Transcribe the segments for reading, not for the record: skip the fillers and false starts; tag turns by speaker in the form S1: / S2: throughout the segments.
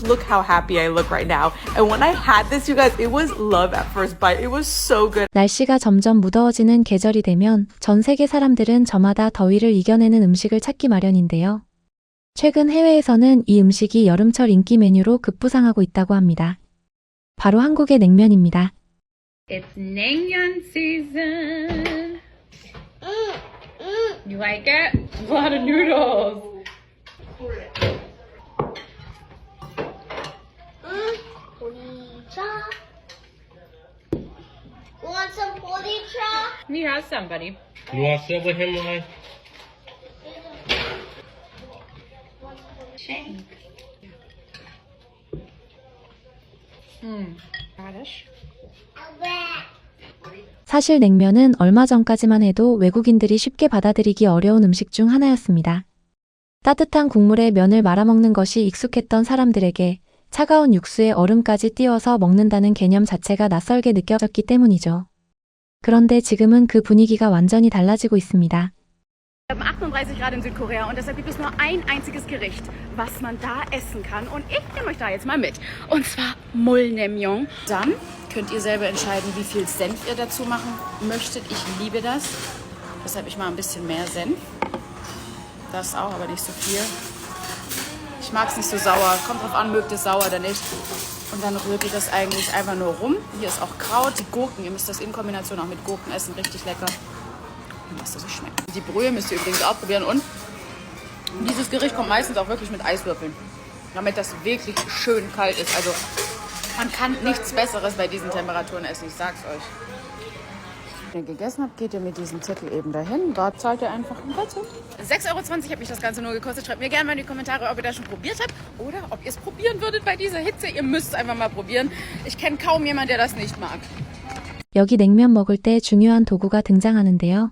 S1: Look how happy I look right now. And when I had this, you guys, it was love at first bite. It was so good.
S2: 날씨가 점점 무더워지는 계절이 되면 전 세계 사람들은 저마다 더위를 이겨내는 음식을 찾기 마련인데요. 최근 해외에서는 이 음식이 여름철 인기 메뉴로 급부상하고 있다고 합니다. 바로 한국의 냉면입니다.
S3: It's Naengmyeon season. You like it? A lot of noodles.
S4: Want some policha?
S3: He has somebody.
S5: You want to sit with him, Lai?
S3: Shane. Radish.
S2: 사실 냉면은 얼마 전까지만 해도 외국인들이 쉽게 받아들이기 어려운 음식 중 하나였습니다. 따뜻한 국물에 면을 말아먹는 것이 익숙했던 사람들에게 차가운 육수에 얼음까지 띄워서 먹는다는 개념 자체가 낯설게 느껴졌기 때문이죠. 그런데 지금은 그 분위기가 완전히 달라지고 있습니다.
S6: Wir haben 38 Grad in Südkorea und deshalb gibt es nur ein einziges Gericht, was man da essen kann. Und ich nehme euch da jetzt mal mit. Und zwar Mulnaemyeon. Dann könnt ihr selber entscheiden, wie viel Senf ihr dazu machen möchtet. Ich liebe das. Deshalb ich mal ein bisschen mehr Senf. Das auch, aber nicht so viel. Ich mag es nicht so sauer. Kommt drauf an, mögt es sauer oder nicht. Und dann rührt ihr das eigentlich einfach nur rum. Hier ist auch Kraut, die Gurken. Ihr müsst das in Kombination auch mit Gurken essen. Richtig lecker. Und was das so schmeckt. Die Brühe müsst ihr übrigens auch probieren. Und dieses Gericht kommt meistens auch wirklich mit Eiswürfeln. Damit das wirklich schön kalt ist. Also man kann nichts Besseres bei diesen Temperaturen essen. Ich sag's euch. Wenn ihr gegessen habt, geht ihr mit diesem Zettel eben dahin. Dort zahlt ihr einfach ein Zettel. 6,20 € hat mich das Ganze nur gekostet. Schreibt mir gerne mal in die Kommentare, ob ihr das schon probiert habt oder ob ihr es probieren würdet bei dieser Hitze. Ihr müsst es einfach mal probieren. Ich kenne kaum jemanden, der das nicht mag.
S2: 여기 냉면 먹을 때 중요한 도구가 등장하는데요.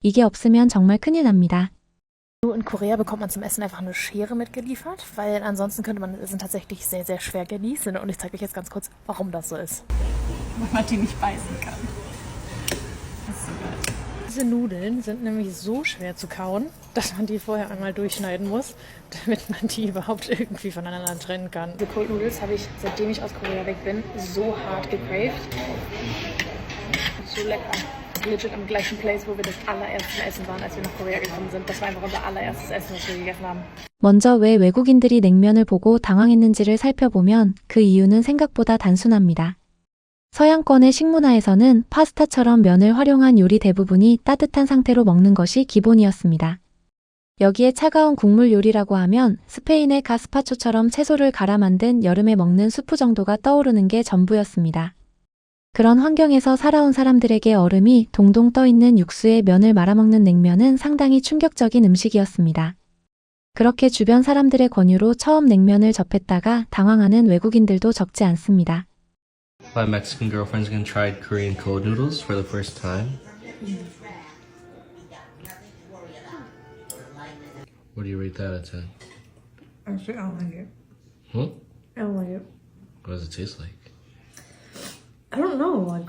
S2: 이게 없으면 정말 큰일 납니다.
S7: In Korea bekommt man zum Essen einfach eine Schere mitgeliefert, weil ansonsten könnte man Essen tatsächlich sehr, sehr schwer genießen. Und ich zeige euch jetzt ganz kurz, warum das so ist.
S6: Weil man die nicht beißen kann.
S7: Diese Nudeln sind nämlich so schwer zu kauen, dass man die vorher einmal durchschneiden muss, damit man die überhaupt irgendwie voneinander trennen kann. Diese Cold Noodles habe ich, seitdem ich aus Korea weg bin, so hart gecraved. So lecker. Legit am gleichen Place, wo wir das allererste Essen waren, als wir nach Korea gekommen sind. Das war einfach unser allererstes Essen, was wir gegessen haben.
S2: 먼저 왜 외국인들이 냉면을 보고 당황했는지를 살펴보면 그 이유는 생각보다 단순합니다. 서양권의 식문화에서는 파스타처럼 면을 활용한 요리 대부분이 따뜻한 상태로 먹는 것이 기본이었습니다. 여기에 차가운 국물 요리라고 하면 스페인의 가스파초처럼 채소를 갈아 만든 여름에 먹는 수프 정도가 떠오르는 게 전부였습니다. 그런 환경에서 살아온 사람들에게 얼음이 동동 떠있는 육수에 면을 말아먹는 냉면은 상당히 충격적인 음식이었습니다. 그렇게 주변 사람들의 권유로 처음 냉면을 접했다가 당황하는 외국인들도 적지 않습니다.
S5: My Mexican girlfriend's gonna try Korean cold noodles for the first time. What do you rate that out of 10?
S8: Actually, I don't like it.
S5: Huh?
S8: I don't like it.
S5: What does it taste like?
S8: I don't know. Like,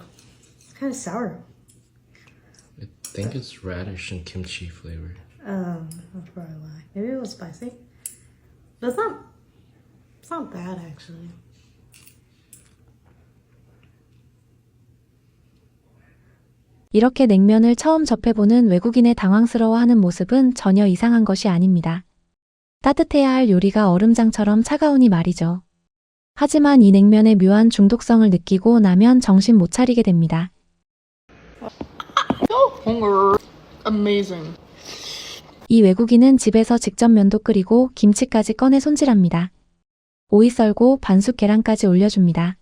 S8: it's kind of sour.
S5: I think it's radish and kimchi flavor.
S8: That's probably why. Maybe it was spicy. But it's not bad actually.
S2: 이렇게 냉면을 처음 접해보는 외국인의 당황스러워하는 모습은 전혀 이상한 것이 아닙니다. 따뜻해야 할 요리가 얼음장처럼 차가우니 말이죠. 하지만 이 냉면의 묘한 중독성을 느끼고 나면 정신 못 차리게 됩니다.
S7: Amazing.
S2: 이 외국인은 집에서 직접 면도 끓이고 김치까지 꺼내 손질합니다. 오이 썰고 반숙 계란까지 올려줍니다.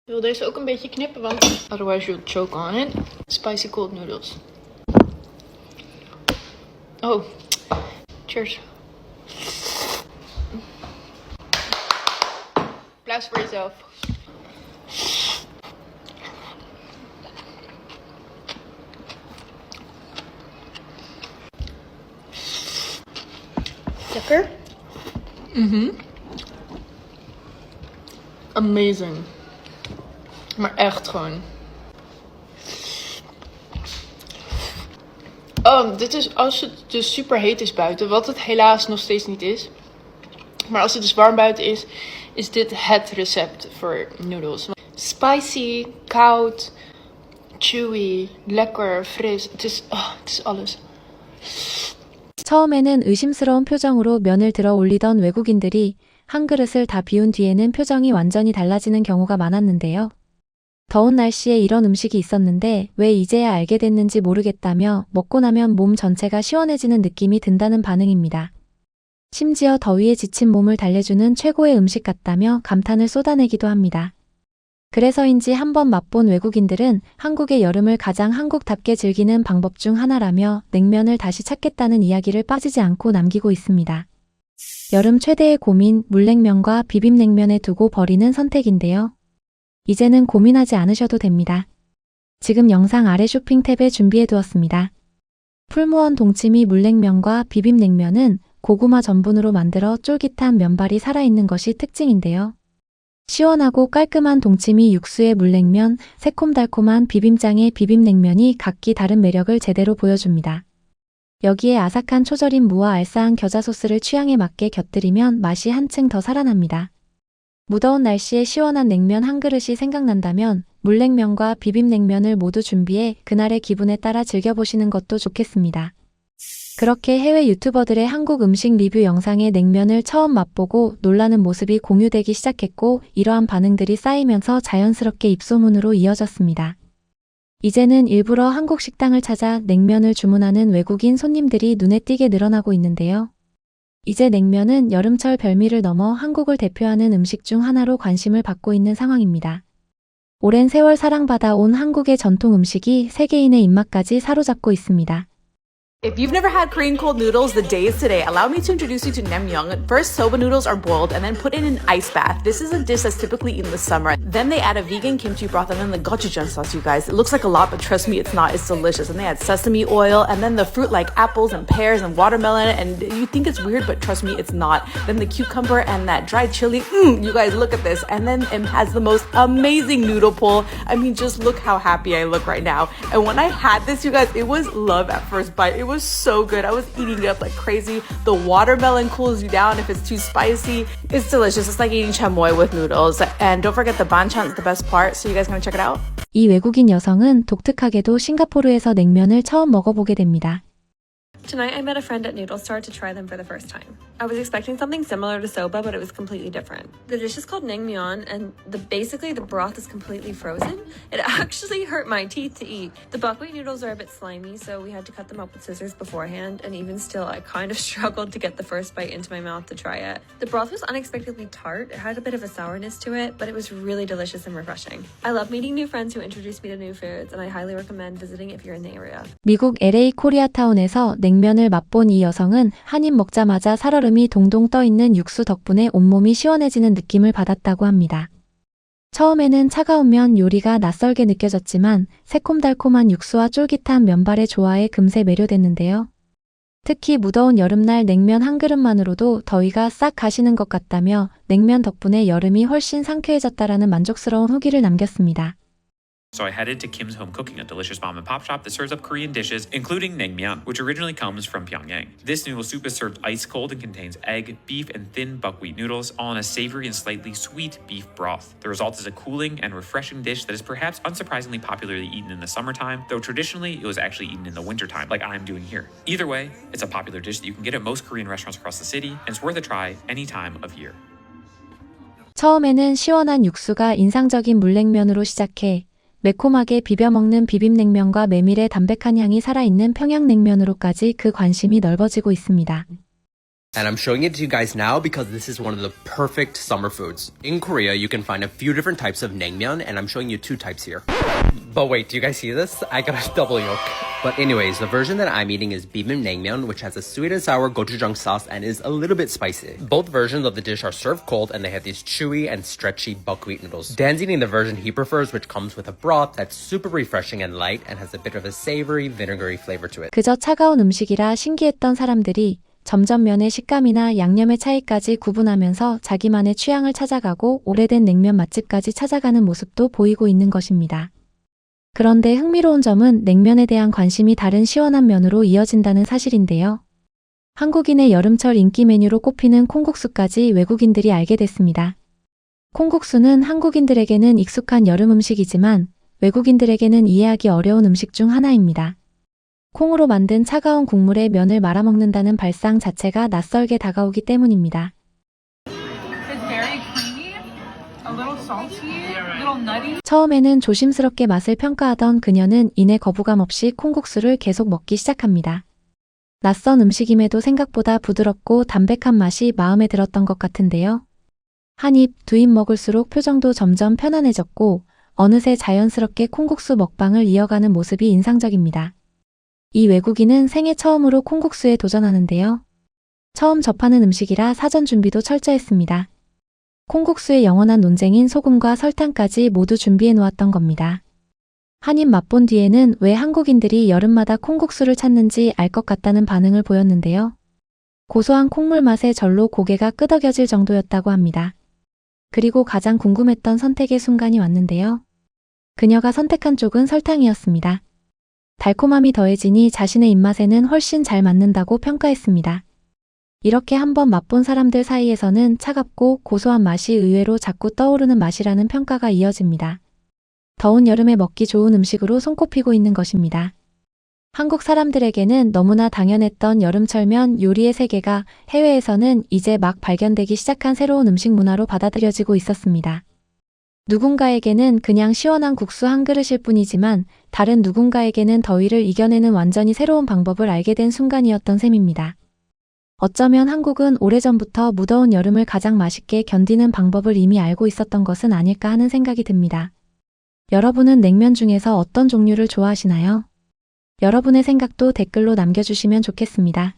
S9: Ik wil deze ook een beetje knippen, want otherwise you'll choke on it. Spicy cold noodles. Oh, cheers. Applaus voor jezelf. Lekker?
S7: Amazing. Maar echt gewoon.
S9: Oh, dit is als het dus super heet is buiten, wat het helaas nog steeds niet is. Maar als het dus warm buiten is is dit het recept voor noodles. Spicy, koud, chewy, lekker, fris. Het is alles.
S2: 처음에는 의심스러운 표정으로 면을 들어 올리던 외국인들이 한 그릇을 다 비운 뒤에는 표정이 완전히 달라지는 경우가 많았는데요. 더운 날씨에 이런 음식이 있었는데 왜 이제야 알게 됐는지 모르겠다며 먹고 나면 몸 전체가 시원해지는 느낌이 든다는 반응입니다. 심지어 더위에 지친 몸을 달래주는 최고의 음식 같다며 감탄을 쏟아내기도 합니다. 그래서인지 한번 맛본 외국인들은 한국의 여름을 가장 한국답게 즐기는 방법 중 하나라며 냉면을 다시 찾겠다는 이야기를 빠지지 않고 남기고 있습니다. 여름 최대의 고민, 물냉면과 비빔냉면에 두고 버리는 선택인데요. 이제는 고민하지 않으셔도 됩니다. 지금 영상 아래 쇼핑 탭에 준비해 두었습니다. 풀무원 동치미 물냉면과 비빔냉면은 고구마 전분으로 만들어 쫄깃한 면발이 살아있는 것이 특징인데요. 시원하고 깔끔한 동치미 육수의 물냉면, 새콤달콤한 비빔장의 비빔냉면이 각기 다른 매력을 제대로 보여줍니다. 여기에 아삭한 초절임 무와 알싸한 겨자 소스를 취향에 맞게 곁들이면 맛이 한층 더 살아납니다. 무더운 날씨에 시원한 냉면 한 그릇이 생각난다면 물냉면과 비빔냉면을 모두 준비해 그날의 기분에 따라 즐겨보시는 것도 좋겠습니다. 그렇게 해외 유튜버들의 한국 음식 리뷰 영상에 냉면을 처음 맛보고 놀라는 모습이 공유되기 시작했고 이러한 반응들이 쌓이면서 자연스럽게 입소문으로 이어졌습니다. 이제는 일부러 한국 식당을 찾아 냉면을 주문하는 외국인 손님들이 눈에 띄게 늘어나고 있는데요. 이제 냉면은 여름철 별미를 넘어 한국을 대표하는 음식 중 하나로 관심을 받고 있는 상황입니다. 오랜 세월 사랑받아 온 한국의 전통 음식이 세계인의 입맛까지 사로잡고 있습니다.
S1: If you've never had Korean cold noodles, the day is today. Allow me to introduce you to naengmyeon. First, soba noodles are boiled and then put in an ice bath. This is a dish that's typically eaten in the summer. Then they add a vegan kimchi broth and then the gochujang sauce, you guys. It looks like a lot, but trust me, it's not. It's delicious. And they add sesame oil and then the fruit like apples and pears and watermelon. And you think it's weird, but trust me, it's not. Then the cucumber and that dried chili. You guys, look at this. And then it has the most amazing noodle pull. I mean, just look how happy I look right now. And when I had this, you guys, it was love at first bite. It was so good. I was eating it up like crazy. The watermelon cools you down if it's too spicy. It's delicious. It's like eating chamoy with noodles. And don't forget the banchan is the best part. So you guys gonna check it out?
S2: 이 외국인 여성은 독특하게도 싱가포르에서 냉면을 처음 먹어보게 됩니다.
S10: Tonight I met a friend at Noodle Star to try them for the first time. I was expecting something similar to soba, but it was completely different. The dish is called naengmyeon, and basically the broth is completely frozen. It actually hurt my teeth to eat. The buckwheat noodles are a bit slimy, so we had to cut them up with scissors beforehand, and even still I kind of struggled to get the first bite into my mouth to try it. The broth was unexpectedly tart. It had a bit of a sourness to it, but it was really delicious and refreshing. I love meeting new friends who introduce me to new foods, and I highly recommend visiting if you're in the area.
S2: 미국 LA 코리아타운에서 냉면을 맛본 이 여성은 한 입 먹자마자 살얼음이 동동 떠있는 육수 덕분에 온몸이 시원해지는 느낌을 받았다고 합니다. 처음에는 차가운 면 요리가 낯설게 느껴졌지만 새콤달콤한 육수와 쫄깃한 면발의 조화에 금세 매료됐는데요. 특히 무더운 여름날 냉면 한 그릇만으로도 더위가 싹 가시는 것 같다며 냉면 덕분에 여름이 훨씬 상쾌해졌다라는 만족스러운 후기를 남겼습니다.
S11: So I headed to Kim's Home Cooking, a delicious mom and pop shop that serves up Korean dishes, including naengmyeon, which originally comes from Pyongyang. This noodle soup is served ice cold and contains egg, beef, and thin buckwheat noodles, all in a savory and slightly sweet beef broth. The result is a cooling and refreshing dish that is perhaps unsurprisingly popularly eaten in the summertime, though traditionally it was actually eaten in the wintertime, like I'm doing here. Either way, it's a popular dish that you can get at most Korean restaurants across the city, and it's worth a try any time of year.
S2: 처음에는 시원한 육수가 인상적인 물냉면으로 시작해 매콤하게 비벼먹는 비빔냉면과 메밀의 담백한 향이 살아있는 평양냉면으로까지 그 관심이 넓어지고 있습니다.
S12: And I'm showing it to you guys now because this is one of the perfect summer foods. In Korea, you can find a few different types of naengmyeon, and I'm showing you two types here. But wait, do you guys see this? I got a double yolk. But anyways, the version that I'm eating is bibimbap, which has a sweet and sour gochujang sauce and is a little bit spicy. Both versions of the dish are served cold, and they have these chewy and stretchy buckwheat noodles. Dan's eating the version he prefers, which comes with a broth that's super refreshing and light and has a bit of a savory, vinegary flavor to it.
S2: 그저 차가운 음식이라 신기했던 사람들이 점점 면의 식감이나 양념의 차이까지 구분하면서 자기만의 취향을 찾아가고 오래된 냉면 맛집까지 찾아가는 모습도 보이고 있는 것입니다. 그런데 흥미로운 점은 냉면에 대한 관심이 다른 시원한 면으로 이어진다는 사실인데요. 한국인의 여름철 인기 메뉴로 꼽히는 콩국수까지 외국인들이 알게 됐습니다. 콩국수는 한국인들에게는 익숙한 여름 음식이지만 외국인들에게는 이해하기 어려운 음식 중 하나입니다. 콩으로 만든 차가운 국물에 면을 말아먹는다는 발상 자체가 낯설게 다가오기 때문입니다. 처음에는 조심스럽게 맛을 평가하던 그녀는 이내 거부감 없이 콩국수를 계속 먹기 시작합니다. 낯선 음식임에도 생각보다 부드럽고 담백한 맛이 마음에 들었던 것 같은데요. 한 입, 두 입 먹을수록 표정도 점점 편안해졌고 어느새 자연스럽게 콩국수 먹방을 이어가는 모습이 인상적입니다. 이 외국인은 생애 처음으로 콩국수에 도전하는데요. 처음 접하는 음식이라 사전 준비도 철저했습니다. 콩국수의 영원한 논쟁인 소금과 설탕까지 모두 준비해 놓았던 겁니다. 한 입 맛본 뒤에는 왜 한국인들이 여름마다 콩국수를 찾는지 알 것 같다는 반응을 보였는데요. 고소한 콩물 맛에 절로 고개가 끄덕여질 정도였다고 합니다. 그리고 가장 궁금했던 선택의 순간이 왔는데요. 그녀가 선택한 쪽은 설탕이었습니다. 달콤함이 더해지니 자신의 입맛에는 훨씬 잘 맞는다고 평가했습니다. 이렇게 한번 맛본 사람들 사이에서는 차갑고 고소한 맛이 의외로 자꾸 떠오르는 맛이라는 평가가 이어집니다. 더운 여름에 먹기 좋은 음식으로 손꼽히고 있는 것입니다. 한국 사람들에게는 너무나 당연했던 여름철면 요리의 세계가 해외에서는 이제 막 발견되기 시작한 새로운 음식 문화로 받아들여지고 있었습니다. 누군가에게는 그냥 시원한 국수 한 그릇일 뿐이지만 다른 누군가에게는 더위를 이겨내는 완전히 새로운 방법을 알게 된 순간이었던 셈입니다. 어쩌면 한국은 오래전부터 무더운 여름을 가장 맛있게 견디는 방법을 이미 알고 있었던 것은 아닐까 하는 생각이 듭니다. 여러분은 냉면 중에서 어떤 종류를 좋아하시나요? 여러분의 생각도 댓글로 남겨주시면 좋겠습니다.